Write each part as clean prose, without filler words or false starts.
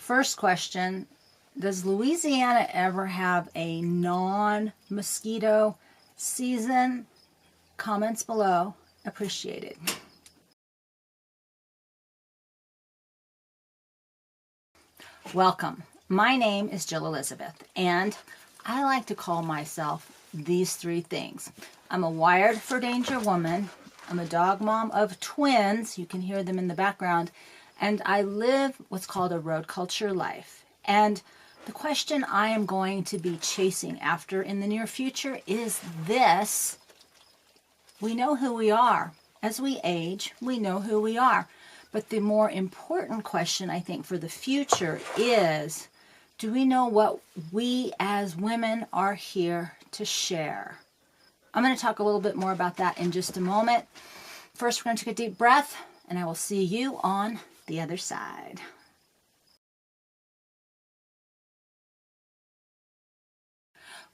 First question, does Louisiana ever have a non-mosquito season? Comments below, appreciated. Welcome. My name is Jill Elizabeth, and I like to call myself these three things. I'm a wired for danger woman, I'm a dog mom of twins, you can hear them in the background, and I live what's called a road culture life. And the question I am going to be chasing after in the near future is this: we know who we are. As we age, we know who we are. But the more important question, I think, for the future is, do we know what we as women are here to share? I'm going to talk a little bit more about that in just a moment. First, we're going to take a deep breath, and I will see you on the other side.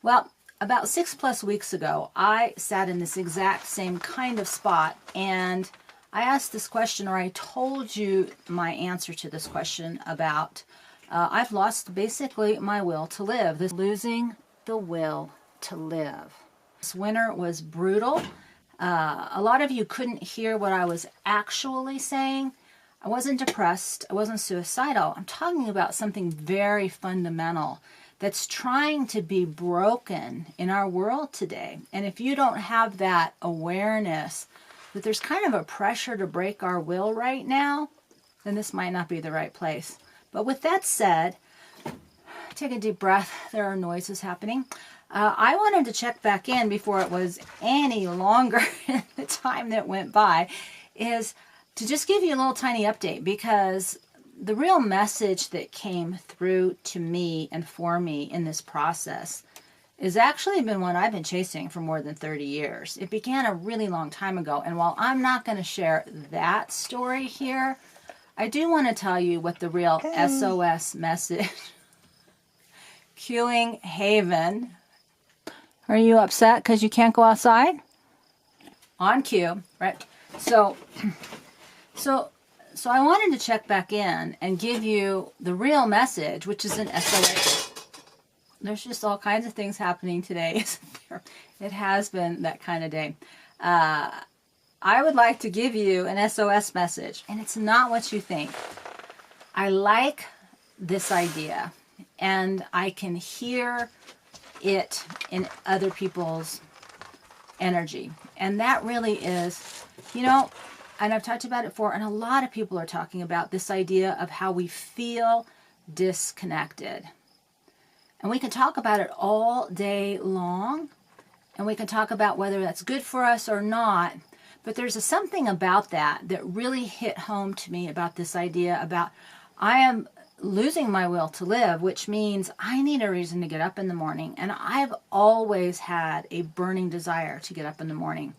Well, about 6+ weeks ago, I sat in this exact same kind of spot, and I asked this question, or I told you my answer to this question about I've lost basically my will to live. This losing the will to live. This winter was brutal. A lot of you couldn't hear what I was actually saying. I wasn't depressed. I wasn't suicidal. I'm talking about something very fundamental that's trying to be broken in our world today. And if you don't have that awareness that there's kind of a pressure to break our will right now, then this might not be the right place. But with that said, take a deep breath. There are noises happening. I wanted to check back in before it was any longer in the time that went by, is to just give you a little tiny update, because the real message that came through to me and for me in this process is actually been one I've been chasing for more than 30 years. It began a really long time ago, and while I'm not going to share that story here, I do want to tell you what the real SOS message, cueing Haven. Are you upset because you can't go outside? On cue, right? So I wanted to check back in and give you the real message, which is an SOS. There's just all kinds of things happening today, isn't there? It has been that kind of day. I would like to give you an SOS message, and it's not what you think. I like this idea, and I can hear it in other people's energy. And that really is, you know, and I've talked about it before, and a lot of people are talking about this idea of how we feel disconnected. And we can talk about it all day long, and we can talk about whether that's good for us or not. But there's something about that that really hit home to me about this idea about I am losing my will to live, which means I need a reason to get up in the morning. And I've always had a burning desire to get up in the morning.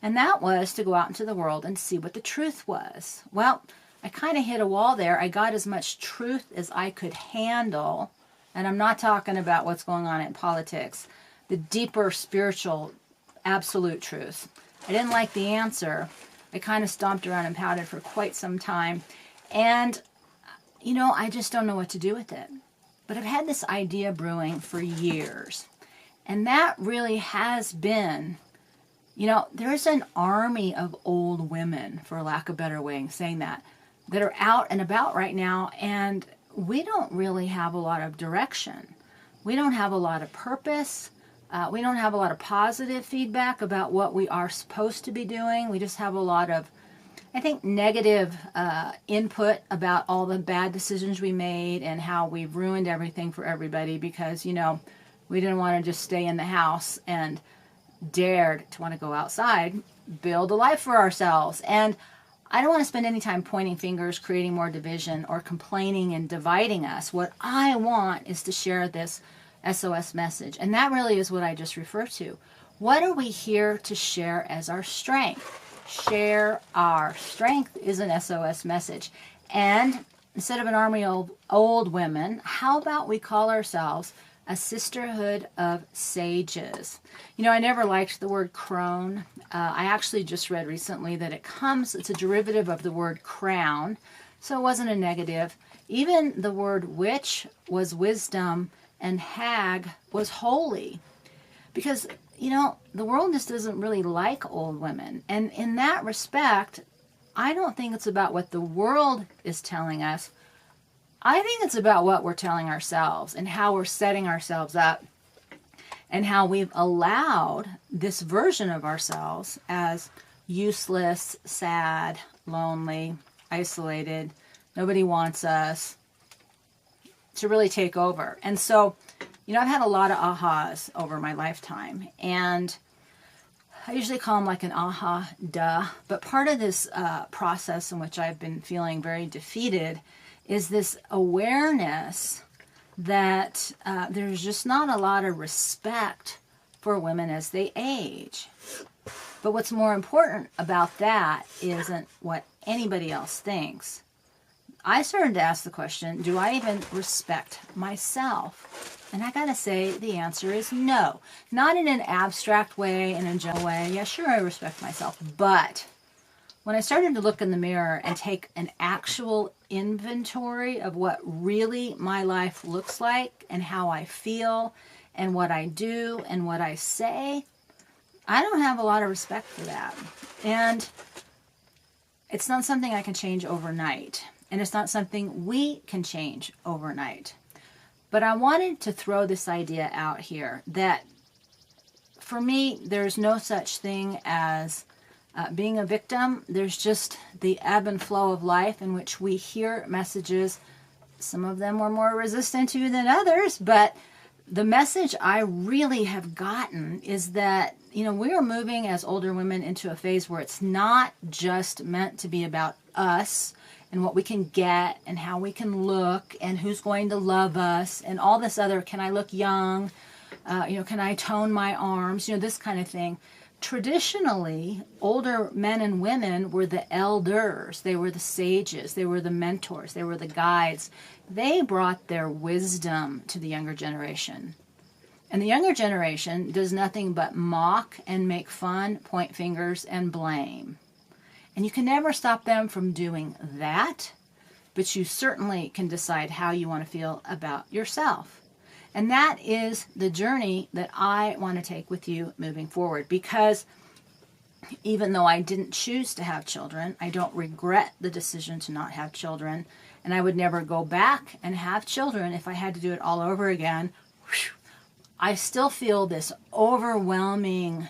And that was to go out into the world and see what the truth was. Well, I kind of hit a wall there. I got as much truth as I could handle. And I'm not talking about what's going on in politics. The deeper spiritual, absolute truth. I didn't like the answer. I kind of stomped around and pouted for quite some time. And you know, I just don't know what to do with it. But I've had this idea brewing for years. And that really has been, you know, there's an army of old women, for lack of a better way of saying that are out and about right now. And we don't really have a lot of direction. We don't have a lot of purpose. We don't have a lot of positive feedback about what we are supposed to be doing. We just have a lot of, I think, negative input about all the bad decisions we made and how we've ruined everything for everybody because, you know, we didn't want to just stay in the house and dared to want to go outside, build a life for ourselves. And I don't want to spend any time pointing fingers, creating more division, or complaining and dividing us. What I want is to share this SOS message. And that really is what I just referred to. What are we here to share as our strength? Share our strength is an SOS message. And instead of an army of old women, how about we call ourselves a sisterhood of sages? You know, I never liked the word crone. I actually just read recently that it's a derivative of the word crown, so it wasn't a negative. Even the word witch was wisdom and hag was holy. Because, you know, the world just doesn't really like old women. And in that respect, I don't think it's about what the world is telling us. I think it's about what we're telling ourselves and how we're setting ourselves up and how we've allowed this version of ourselves as useless, sad, lonely, isolated, nobody wants us, to really take over. And so, you know, I've had a lot of ahas over my lifetime, and I usually call them like an aha duh. But part of this process in which I've been feeling very defeated is this awareness that there's just not a lot of respect for women as they age. But what's more important about that isn't what anybody else thinks. I started to ask the question, do I even respect myself? And I gotta say, the answer is no. Not in an abstract way, in a general way. Yeah, sure, I respect myself. But when I started to look in the mirror and take an actual inventory of what really my life looks like and how I feel and what I do and what I say, I don't have a lot of respect for that. And it's not something I can change overnight. And it's not something we can change overnight. But I wanted to throw this idea out here that for me, there's no such thing as being a victim. There's just the ebb and flow of life in which we hear messages. Some of them we're more resistant to than others, but the message I really have gotten is that, you know, we are moving as older women into a phase where it's not just meant to be about us and what we can get and how we can look and who's going to love us and all this other, can I look young, can I tone my arms, this kind of thing. Traditionally, older men and women were the elders. They were the sages. They were the mentors. They were the guides. They brought their wisdom to the younger generation. And the younger generation does nothing but mock and make fun, point fingers, and blame. And you can never stop them from doing that, but you certainly can decide how you want to feel about yourself. And that is the journey that I want to take with you moving forward, because even though I didn't choose to have children, I don't regret the decision to not have children, and I would never go back and have children if I had to do it all over again. I still feel this overwhelming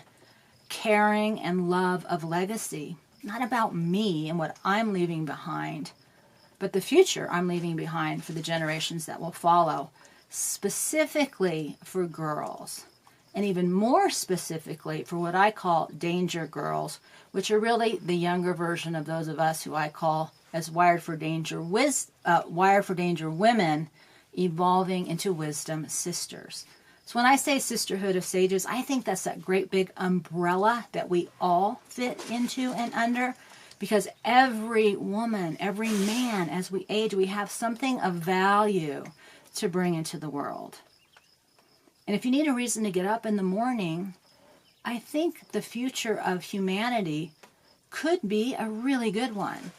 caring and love of legacy, not about me and what I'm leaving behind, but the future I'm leaving behind for the generations that will follow, specifically for girls, and even more specifically for what I call danger girls, which are really the younger version of those of us who I call as wired for danger women, evolving into wisdom sisters. So when I say sisterhood of sages, I think that's that great big umbrella that we all fit into and under, because every woman, every man, as we age, we have something of value to bring into the world. And if you need a reason to get up in the morning, I think the future of humanity could be a really good one.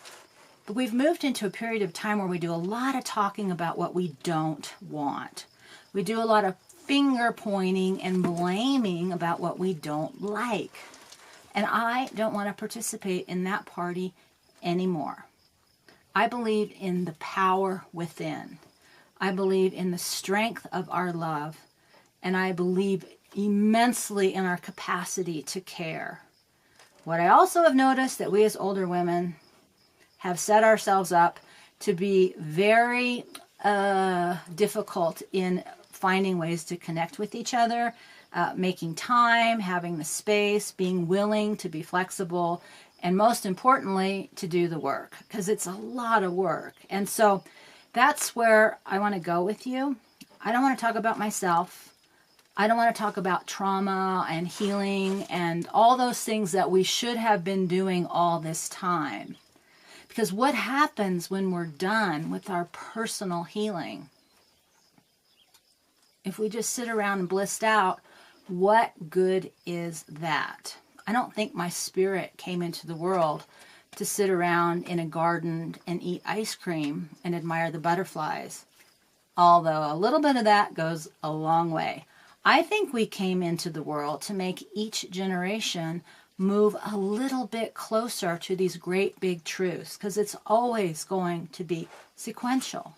But we've moved into a period of time where we do a lot of talking about what we don't want. We do a lot of finger pointing and blaming about what we don't like. And I don't want to participate in that party anymore. I believe in the power within. I believe in the strength of our love. And I believe immensely in our capacity to care. What I also have noticed that we as older women have set ourselves up to be very difficult in finding ways to connect with each other, making time, having the space, being willing to be flexible, and most importantly, to do the work, because it's a lot of work. And so that's where I want to go with you. I don't want to talk about myself. I don't want to talk about trauma and healing and all those things that we should have been doing all this time. Because what happens when we're done with our personal healing? If we just sit around and blissed out, what good is that? I don't think my spirit came into the world to sit around in a garden and eat ice cream and admire the butterflies. Although a little bit of that goes a long way. I think we came into the world to make each generation move a little bit closer to these great big truths, because it's always going to be sequential.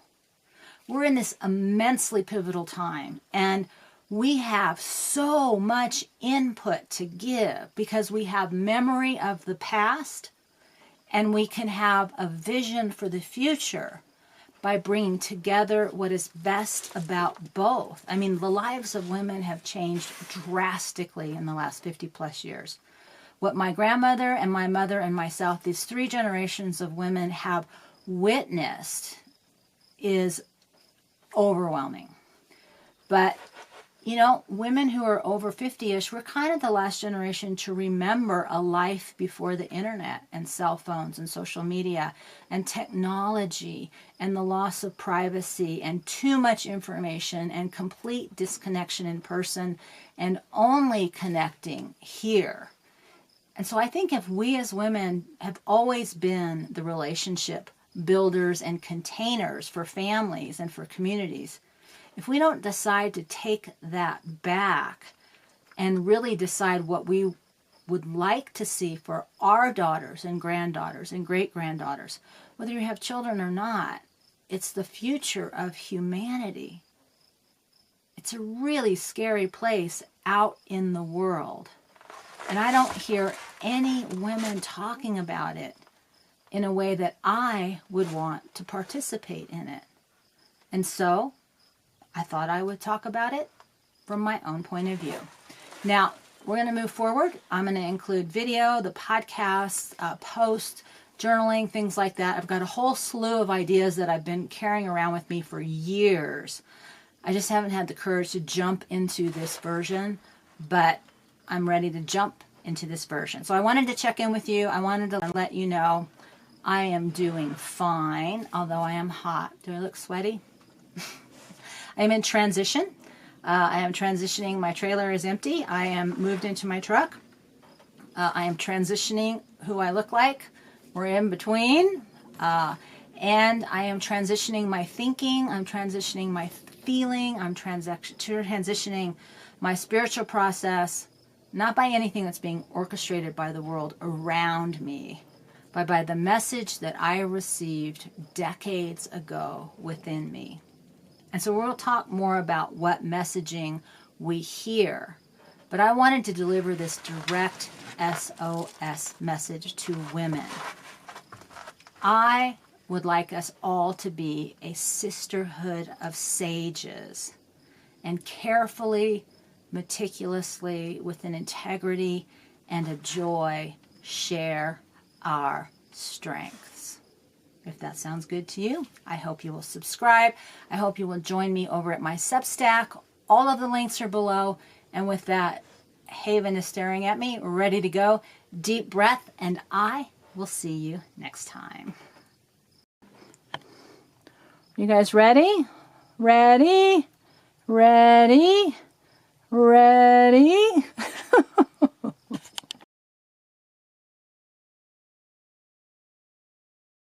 We're in this immensely pivotal time, and we have so much input to give because we have memory of the past, and we can have a vision for the future by bringing together what is best about both. I mean, the lives of women have changed drastically in the last 50 plus years. What my grandmother and my mother and myself, these 3 generations of women, have witnessed is overwhelming. But, you know, women who are over 50-ish, we're kind of the last generation to remember a life before the internet and cell phones and social media and technology and the loss of privacy and too much information and complete disconnection in person and only connecting here. And so I think if we as women have always been the relationship builders and containers for families and for communities, if we don't decide to take that back and really decide what we would like to see for our daughters and granddaughters and great-granddaughters, whether you have children or not, it's the future of humanity. It's a really scary place out in the world. And I don't hear any women talking about it in a way that I would want to participate in it. And so I thought I would talk about it from my own point of view. Now, we're going to move forward. I'm going to include video, the podcasts, posts, journaling, things like that. I've got a whole slew of ideas that I've been carrying around with me for years. I just haven't had the courage to jump into this version, but I'm ready to jump into this version. So I wanted to check in with you. I wanted to let you know I am doing fine, although I am hot. Do I look sweaty? I am in transition. I am transitioning. My trailer is empty. I am moved into my truck. I am transitioning who I look like. We're in between. And I am transitioning my thinking. I'm transitioning my feeling. I'm transitioning my spiritual process, not by anything that's being orchestrated by the world around me, but by the message that I received decades ago within me. And so we'll talk more about what messaging we hear. But I wanted to deliver this direct SOS message to women. I would like us all to be a sisterhood of sages and carefully, meticulously, with an integrity and a joy, share our strengths. If that sounds good to you, I hope you will subscribe. I hope you will join me over at my Substack. All of the links are below. And with that, Haven is staring at me, ready to go. Deep breath, and I will see you next time. You guys ready? Ready? Ready? Ready?